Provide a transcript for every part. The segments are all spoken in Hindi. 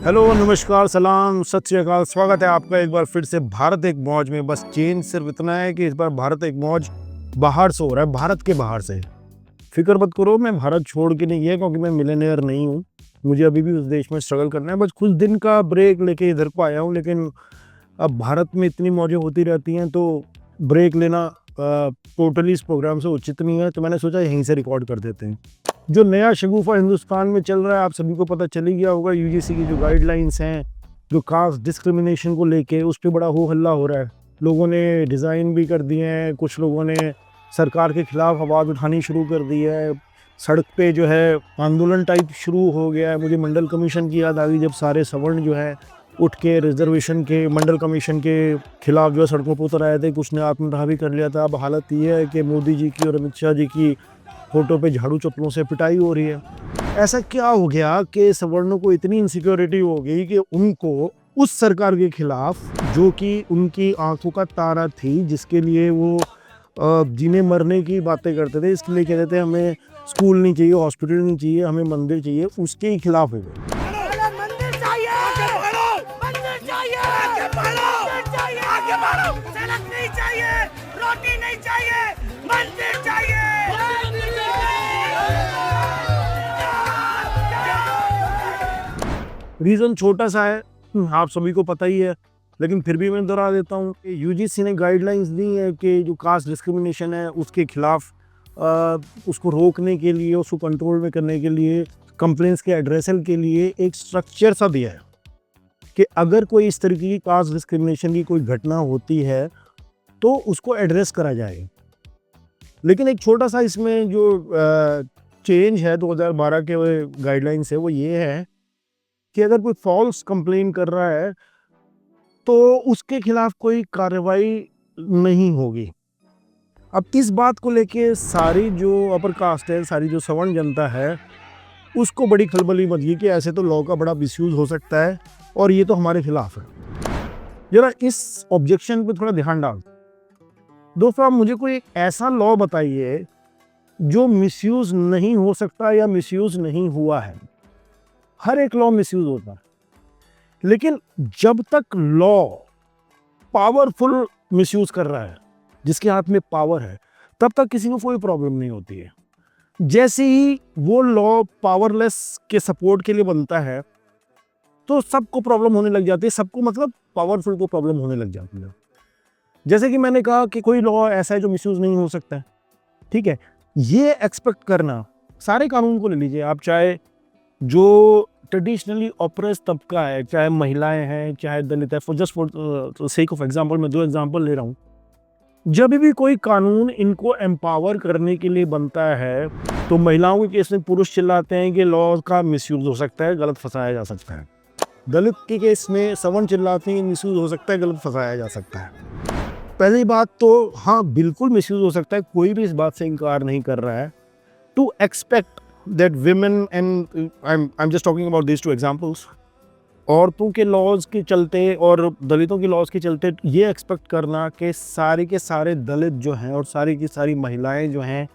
हेलो, नमस्कार, सलाम, सत श्री अकाल। स्वागत है आपका एक बार फिर से भारत एक मौज में। बस चेंज सिर्फ इतना है कि इस बार भारत एक मौज बाहर से हो रहा है, भारत के बाहर से। फिक्र मत करो, मैं भारत छोड़ के नहीं है क्योंकि मैं मिलियनेयर नहीं हूँ। मुझे अभी भी उस देश में स्ट्रगल करना है। बस कुछ दिन का ब्रेक लेके इधर को आया हूँ, लेकिन अब भारत में इतनी मौजें होती रहती हैं तो ब्रेक लेना टोटली इस प्रोग्राम से उचित नहीं है। तो मैंने सोचा यहीं से रिकॉर्ड कर देते हैं। जो नया शगुफा हिंदुस्तान में चल रहा है, आप सभी को पता चल ही गया होगा। यूजीसी की जो गाइडलाइंस हैं, जो कास्ट डिस्क्रिमिनेशन को लेके, उस पर बड़ा हो हल्ला हो रहा है। लोगों ने डिज़ाइन भी कर दिए हैं, कुछ लोगों ने सरकार के खिलाफ आवाज़ उठानी शुरू कर दी है। सड़क पे जो है आंदोलन टाइप शुरू हो गया है। मुझे मंडल कमीशन की याद आ गई, जब सारे सवर्ण जो है उठ के रिजर्वेशन के मंडल कमीशन के खिलाफ जो है सड़कों पर उतर आए थे। कुछ ने आत्मदाह भी कर लिया था। अब हालत ये है कि मोदी जी की और अमित शाह जी की फोटो पे झाड़ू चप्पलों से पिटाई हो रही है। ऐसा क्या हो गया कि सवर्णों को इतनी इनसिक्योरिटी हो गई कि उनको उस सरकार के खिलाफ, जो कि उनकी आंखों का तारा थी, जिसके लिए वो जीने मरने की बातें करते थे, इसके लिए कहते थे हमें स्कूल नहीं चाहिए, हॉस्पिटल नहीं चाहिए, हमें मंदिर चाहिए, उसके ही खिलाफ हो गए। रीज़न छोटा सा है, आप सभी को पता ही है, लेकिन फिर भी मैं दोहरा देता हूँ कि यूजीसी ने गाइडलाइंस दी है कि जो कास्ट डिस्क्रिमिनेशन है उसके खिलाफ उसको रोकने के लिए, उसको कंट्रोल में करने के लिए, कंप्लेंट्स के एड्रेसल के लिए एक स्ट्रक्चर सा दिया है कि अगर कोई इस तरीके की कास्ट डिस्क्रिमिनेशन की कोई घटना होती है तो उसको एड्रेस करा जाए। लेकिन एक छोटा सा इसमें जो चेंज है 2012 के गाइडलाइन से, वो ये है कि अगर कोई फॉल्स कंप्लेन कर रहा है तो उसके खिलाफ कोई कार्रवाई नहीं होगी। अब इस बात को लेके सारी जो अपर कास्ट है, सारी जो सवर्ण जनता है, उसको बड़ी खलबली मच गई कि ऐसे तो लॉ का बड़ा मिसयूज हो सकता है और ये तो हमारे खिलाफ है। जरा इस ऑब्जेक्शन पे थोड़ा ध्यान डाल दोस्तों। आप मुझे कोई एक ऐसा लॉ बताइए जो मिसयूज नहीं हो सकता या मिसयूज नहीं हुआ है। हर एक लॉ मिसयूज होता है, लेकिन जब तक लॉ पावरफुल मिसयूज कर रहा है, जिसके हाथ में पावर है, तब तक किसी को कोई प्रॉब्लम नहीं होती है। जैसे ही वो लॉ पावरलेस के सपोर्ट के लिए बनता है तो सबको प्रॉब्लम होने लग जाती है। सबको मतलब पावरफुल को प्रॉब्लम होने लग जाती है। जैसे कि मैंने कहा कि कोई लॉ ऐसा है जो मिसयूज नहीं हो सकता है, ठीक है। ये एक्सपेक्ट करना, सारे कानून को ले लीजिए आप, चाहे जो ट्रेडिशनली ऑप्रेस तबका है, चाहे महिलाएं हैं, चाहे दलित है, फॉर सेक ऑफ एग्जांपल मैं 2 एग्जांपल ले रहा हूँ। जब भी कोई कानून इनको एम्पावर करने के लिए बनता है तो महिलाओं के केस में पुरुष चिल्लाते हैं कि लॉ का मिसयूज हो सकता है, गलत फंसाया जा सकता है। दलित के केस में सवर्ण चिल्लाते हैं कि मिसयूज हो सकता है, गलत फंसाया जा सकता है। पहली बात तो हाँ, बिल्कुल मिसयूज हो सकता है, कोई भी इस बात से इनकार नहीं कर रहा है। To expect that women, and I'm just talking about these 2 examples, औरतों के लॉज के चलते और दलितों के लॉज के चलते ये एक्सपेक्ट करना कि सारे के सारे दलित जो हैं और सारी की सारी महिलाएं जो हैं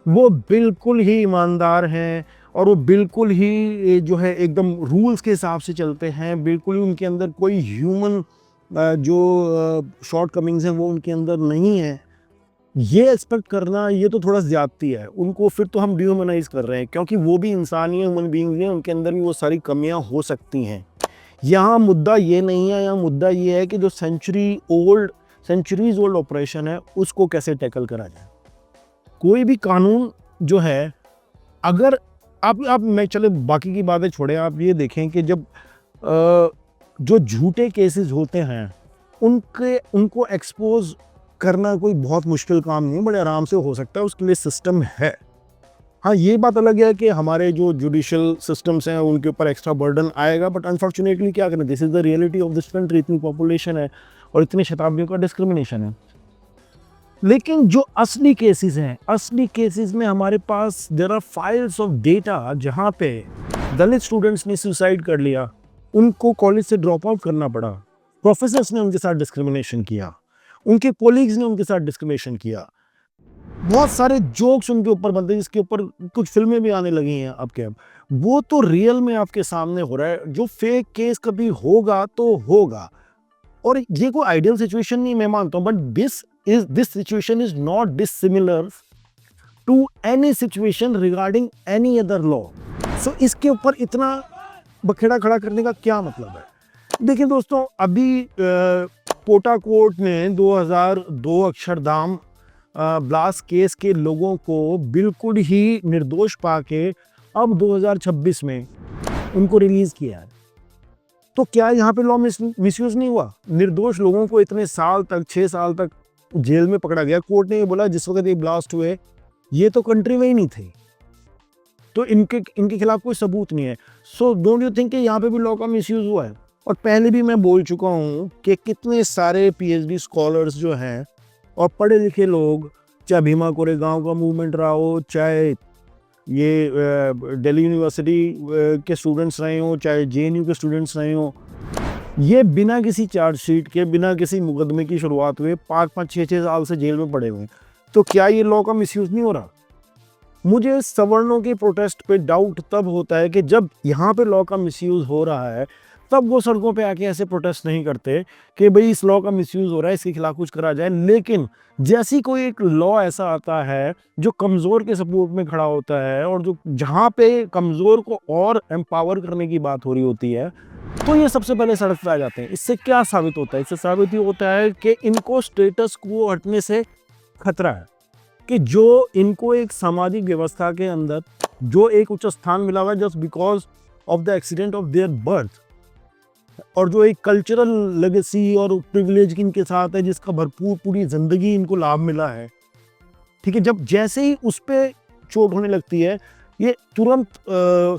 वो बिल्कुल ही ईमानदार हैं और वो बिल्कुल ही जो है एकदम रूल्स के हिसाब से चलते हैं, बिल्कुल ही उनके अंदर कोई ह्यूमन जो शॉर्ट कमिंग्स हैं वो उनके अंदर नहीं है, ये एक्सपेक्ट करना ये तो थोड़ा ज़्यादती है। उनको फिर तो हम डिह्यूमनाइज कर रहे हैं, क्योंकि वो भी इंसान ही है, ह्यूमन बीइंग्स हैं, उनके अंदर भी वो सारी कमियां हो सकती हैं। यहाँ मुद्दा ये नहीं है, यहाँ मुद्दा ये है कि जो सेंचुरीज ओल्ड ऑपरेशन है उसको कैसे टैकल करा जाए। कोई भी कानून जो है, अगर आप मैं चले बाकी की बातें छोड़े, आप ये देखें कि जब जो झूठे केसेस होते हैं उनको एक्सपोज करना कोई बहुत मुश्किल काम नहीं है, बड़े आराम से हो सकता है, उसके लिए सिस्टम है। हाँ, ये बात अलग है कि हमारे जो जुडिशियल सिस्टम्स हैं उनके ऊपर एक्स्ट्रा बर्डन आएगा, बट अनफॉर्चुनेटली क्या करें, this is the reality of this country. इतनी पॉपुलेशन है और इतनी शताब्दियों का डिस्क्रिमिनेशन है। लेकिन जो असली केसेस हैं, असली केसेस में हमारे पास there are files of data जहाँ पे दलित स्टूडेंट्स ने सुसाइड कर लिया, उनको कॉलेज से ड्रॉप आउट करना पड़ा, प्रोफेसर्स ने उनके साथ डिस्क्रिमिनेशन किया, उनके कोलीग्स ने उनके साथ डिस्क्रिमिनेशन किया। बहुत सारे जोक्स उनके ऊपर बनते हैं, जिसके ऊपर कुछ फिल्में भी आने लगी हैं अब के अब। वो तो रियल में आपके सामने हो रहा है। जो फेक केस कभी होगा तो होगा, और ये कोई आइडियल सिचुएशन नहीं, मैं मानता हूं, but this situation is not dissimilar to any situation regarding any other law. So इसके ऊपर इतना बखेड़ा खड़ा करने का क्या मतलब है? देखिए दोस्तों, अभी पोटा कोर्ट ने 2002 अक्षरधाम ब्लास्ट केस के लोगों को बिल्कुल ही निर्दोष पाके अब 2026 में उनको रिलीज किया है। तो क्या यहाँ पे लॉ मिसयूज नहीं हुआ? निर्दोष लोगों को इतने साल तक, 6 साल तक जेल में पकड़ा गया। कोर्ट ने ये बोला जिस वक्त ये ब्लास्ट हुए ये तो कंट्री में ही नहीं थे, तो इनके खिलाफ कोई सबूत नहीं है। सो डोंट यू थिंक कि यहाँ पे भी लॉ का मिसयूज हुआ है? और पहले भी मैं बोल चुका हूँ कि कितने सारे पीएचडी स्कॉलर्स जो हैं और पढ़े लिखे लोग, चाहे भीमा कोरेगांव का मूवमेंट रहा हो, चाहे ये दिल्ली यूनिवर्सिटी के स्टूडेंट्स रहे हो, चाहे जेएनयू के स्टूडेंट्स रहे हो, ये बिना किसी चार्जशीट के, बिना किसी मुकदमे की शुरुआत हुए 5-5, 6-6 साल से जेल में पड़े हुए हैं। तो क्या ये लॉ का मिसयूज नहीं हो रहा? मुझे सवर्णों के प्रोटेस्ट पे डाउट तब होता है कि जब यहाँ पे लॉ का मिसयूज हो रहा है, तब वो सड़कों पे आके ऐसे प्रोटेस्ट नहीं करते कि भाई इस लॉ का मिसयूज हो रहा है, इसके खिलाफ कुछ करा जाए। लेकिन जैसी कोई एक लॉ ऐसा आता है जो कमज़ोर के सपोर्ट में खड़ा होता है, और जो जहाँ पे कमज़ोर को और एम्पावर करने की बात हो रही होती है, तो ये सबसे पहले सड़क पे आ जाते हैं। इससे क्या साबित होता है? इससे साबित ये होता है कि इनको स्टेटस को हटने से खतरा है, कि जो इनको एक सामाजिक व्यवस्था के अंदर जो एक उच्च स्थान मिला हुआ है just because of the accident of their birth, और जो एक कल्चरल लेगेसी और प्रिविलेज इनके साथ है, जिसका भरपूर पूरी जिंदगी इनको लाभ मिला है, ठीक है, जब जैसे ही उस पर चोट होने लगती है, ये तुरंत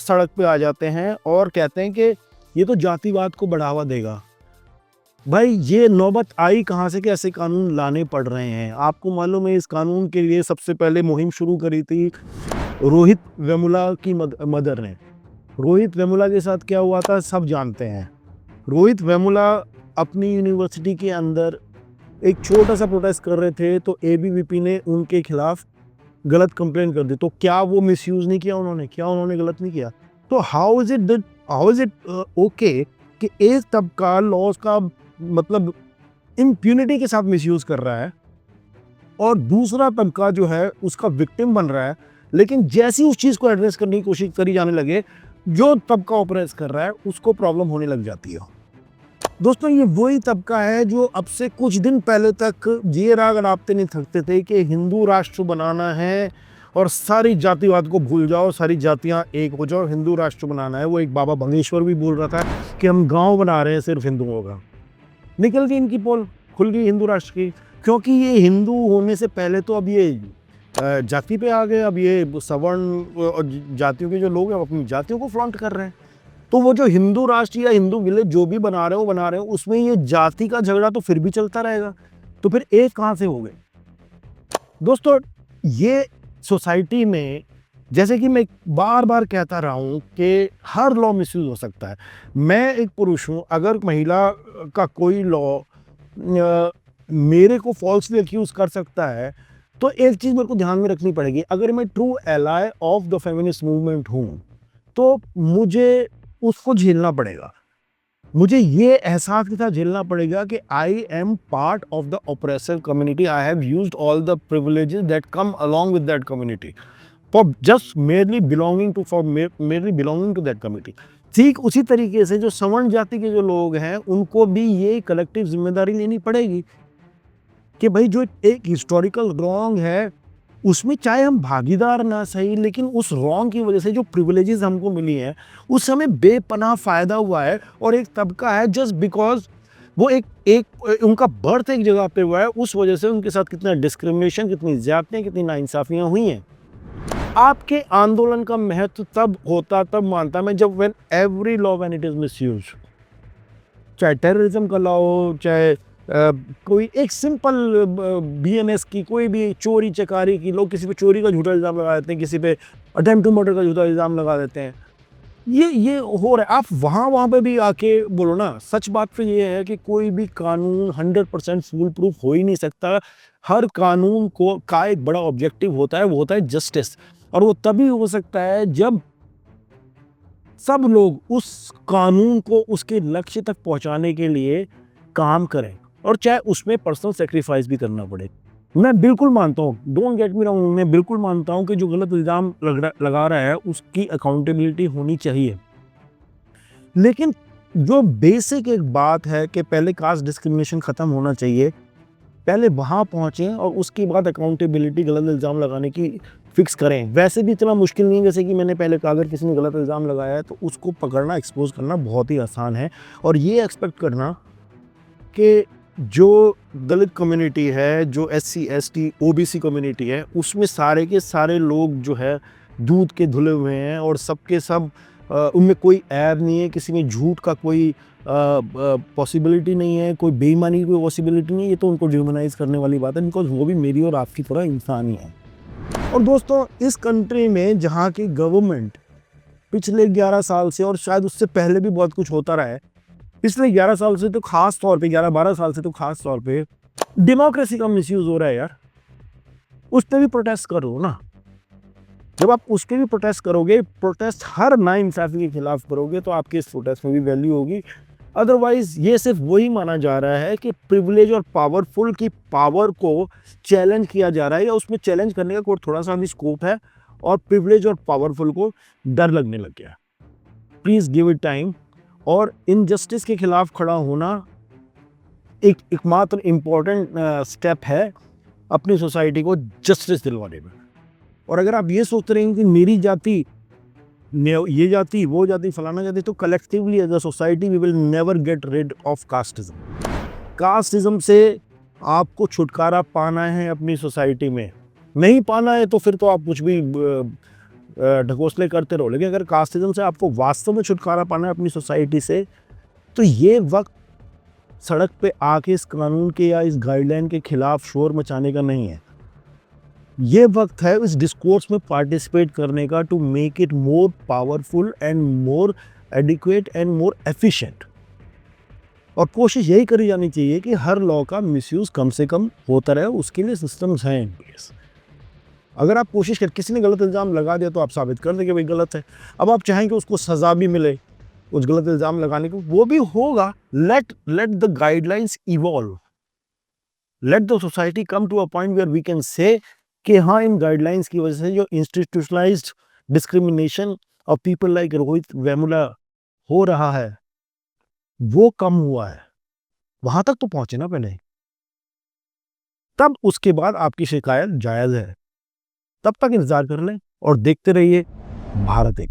सड़क पे आ जाते हैं और कहते हैं कि ये तो जातिवाद को बढ़ावा देगा। भाई ये नौबत आई कहाँ से कि ऐसे कानून लाने पड़ रहे हैं? आपको मालूम है इस कानून के लिए सबसे पहले मुहिम शुरू करी थी रोहित वेमुला की मदर ने। रोहित वेमुला के साथ क्या हुआ था सब जानते हैं। रोहित वेमुला अपनी यूनिवर्सिटी के अंदर एक छोटा सा प्रोटेस्ट कर रहे थे, तो एबीवीपी ने उनके खिलाफ गलत कंप्लेंट कर दी। तो क्या वो मिसयूज नहीं किया उन्होंने? क्या उन्होंने गलत नहीं किया? तो हाउ इज इट ओके कि एक तबका लॉज का मतलब इम्प्यूनिटी के साथ मिसयूज कर रहा है, और दूसरा तबका जो है उसका विक्टिम बन रहा है, लेकिन जैसी उस चीज़ को एड्रेस करने की कोशिश करी जाने लगे, जो तबका ऑपरेस कर रहा है उसको प्रॉब्लम होने लग जाती है। दोस्तों, ये वही तबका है जो अब से कुछ दिन पहले तक ये राग अड़ापते नहीं थकते थे कि हिंदू राष्ट्र बनाना है और सारी जातिवाद को भूल जाओ, सारी जातियां एक हो जाओ, हिंदू राष्ट्र बनाना है। वो एक बाबा भंगेश्वर भी बोल रहा था कि हम गांव बना रहे हैं सिर्फ हिंदुओं का। निकल गई इनकी पोल, खुल गई हिंदू राष्ट्र की, क्योंकि ये हिंदू होने से पहले तो अब ये जाति पे आ गए। अब ये सवर्ण और जातियों के जो लोग हैं अपनी जातियों को फ्लॉन्ट कर रहे हैं। तो वो जो हिंदू राष्ट्र या हिंदू विलेज जो भी बना रहे हो उसमें ये जाति का झगड़ा तो फिर भी चलता रहेगा। तो फिर एक कहाँ से हो गए? दोस्तों, ये सोसाइटी में, जैसे कि मैं बार बार कहता रहा हूँ कि हर लॉ मिसयूज हो सकता है। मैं एक पुरुष हूँ, अगर महिला का कोई लॉ मेरे को फॉल्सली एक्यूज कर सकता है, तो एक चीज़ मेरे को ध्यान में रखनी पड़ेगी। अगर मैं true ally of the feminist movement हूँ, तो मुझे उसको झेलना पड़ेगा। मुझे ये एहसास के साथ झेलना पड़ेगा कि I am part of the oppressive community, I have used all the privileges that come along with that community for just merely belonging to that community। ठीक उसी तरीके से जो सवर्ण जाति के जो लोग हैं उनको भी ये कलेक्टिव जिम्मेदारी लेनी पड़ेगी कि भाई जो एक हिस्टोरिकल रॉन्ग है उसमें चाहे हम भागीदार ना सही, लेकिन उस रॉन्ग की वजह से जो प्रिविलेजेस हमको मिली हैं उससे हमें बेपनाह फायदा हुआ है। और एक तबका है जस्ट बिकॉज वो एक उनका बर्थ एक जगह पे हुआ है, उस वजह से उनके साथ कितना डिस्क्रिमिनेशन, कितनी ज्यादतियाँ, कितनी नाइंसाफियाँ हुई हैं। आपके आंदोलन का महत्व तब मानता मैं जब when every law when it is misuse, चाहे टेररिज्म का लॉ हो, चाहे कोई एक सिंपल बीएनएस की कोई भी चोरी चकारी की, लोग किसी पे चोरी का झूठा इल्ज़ाम लगा देते हैं, किसी पे अटेम्प्ट टू मर्डर का झूठा इल्ज़ाम लगा देते हैं। ये हो रहा है। आप वहाँ पे भी आके बोलो ना, सच बात तो ये है कि कोई भी कानून 100% फूल प्रूफ हो ही नहीं सकता। हर कानून को का एक बड़ा ऑब्जेक्टिव होता है, वो होता है जस्टिस, और वो तभी हो सकता है जब सब लोग उस कानून को उसके लक्ष्य तक पहुंचाने के लिए काम करें, और चाहे उसमें पर्सनल सेक्रीफाइस भी करना पड़े। मैं बिल्कुल मानता हूँ, डोंट गेट मी रॉन्ग, मैं बिल्कुल मानता हूँ कि जो गलत इल्ज़ाम लगा रहा है उसकी अकाउंटेबिलिटी होनी चाहिए। लेकिन जो बेसिक एक बात है कि पहले कास्ट डिस्क्रिमिनेशन खत्म होना चाहिए, पहले वहाँ पहुँचें और उसके बाद अकाउंटेबिलिटी गलत इल्ज़ाम लगाने की फिक्स करें। वैसे भी इतना मुश्किल नहीं है, जैसे कि मैंने पहले कहा, अगर किसी ने गलत इल्ज़ाम लगाया है तो उसको पकड़ना, एक्सपोज़ करना बहुत ही आसान है। और ये एक्सपेक्ट करना कि जो दलित कम्युनिटी है, जो एससी, एसटी, ओबीसी कम्युनिटी है, उसमें सारे के सारे लोग जो है दूध के धुले हुए हैं और सबके सब उनमें कोई ऐब नहीं है, किसी में झूठ का कोई पॉसिबिलिटी नहीं है, कोई बेईमानी की कोई पॉसिबिलिटी नहीं है। ये तो उनको ह्यूमनाइज़ करने वाली बात है, बिकॉज़ वो भी मेरी और आपकी तरह इंसान ही है। और दोस्तों, इस कंट्री में जहाँ की गवर्नमेंट पिछले 11 साल से, और शायद उससे पहले भी बहुत कुछ होता रहा है, पिछले 11 साल से तो खास तौर पे, 11-12 साल से तो खास तौर पे डेमोक्रेसी का मिसयूज हो रहा है यार। उस पे भी प्रोटेस्ट करो ना। जब आप उस पे भी प्रोटेस्ट करोगे, प्रोटेस्ट हर नाइंसाफी के खिलाफ करोगे, तो आपके इस प्रोटेस्ट में भी वैल्यू होगी। अदरवाइज ये सिर्फ वही माना जा रहा है कि प्रिविलेज और पावरफुल की पावर को चैलेंज किया जा रहा है, या उसमें चैलेंज करने का कोई थोड़ा सा भी स्कोप है, और प्रिविलेज और पावरफुल को डर लगने लग गया। Please give it time. और इनजस्टिस के खिलाफ खड़ा होना एक एकमात्र इम्पॉर्टेंट स्टेप है अपनी सोसाइटी को जस्टिस दिलवाने में। और अगर आप ये सोच रहे हैं कि मेरी जाति, ये जाति, वो जाति, फलाना जाति, तो collectively as a society we will never get rid of casteism. Casteism से आपको छुटकारा पाना है अपनी सोसाइटी में, नहीं पाना है तो फिर तो आप कुछ भी ढकोसले करते रहो। लेकिन अगर कास्टिज्म से आपको वास्तव में छुटकारा पाना है अपनी सोसाइटी से, तो ये वक्त सड़क पे आके इस कानून के या इस गाइडलाइन के खिलाफ शोर मचाने का नहीं है। ये वक्त है इस डिस्कोर्स में पार्टिसिपेट करने का, to make it more powerful and more adequate and more efficient. और कोशिश यही करी जानी चाहिए कि हर लॉ का मिसयूज कम से कम होता रहे, उसके लिए सिस्टम्स हैं इन प्लेस। अगर आप कोशिश कर, किसी ने गलत इल्ज़ाम लगा दिया तो आप साबित कर दें कि भाई गलत है। अब आप चाहेंगे उसको सज़ा भी मिले उस गलत इल्ज़ाम लगाने को, वो भी होगा। Let the guidelines evolve, let the society come to a point where we can say कि हाँ, इन गाइडलाइंस की वजह से जो institutionalised discrimination of people like Rohit Vemula हो रहा है, वो कम हुआ है। वहां तक तो पहुंचे ना पहले, तब उसके बाद आपकी शिकायत जायज है। तब तक इंतजार कर लें और देखते रहिए भारत एक।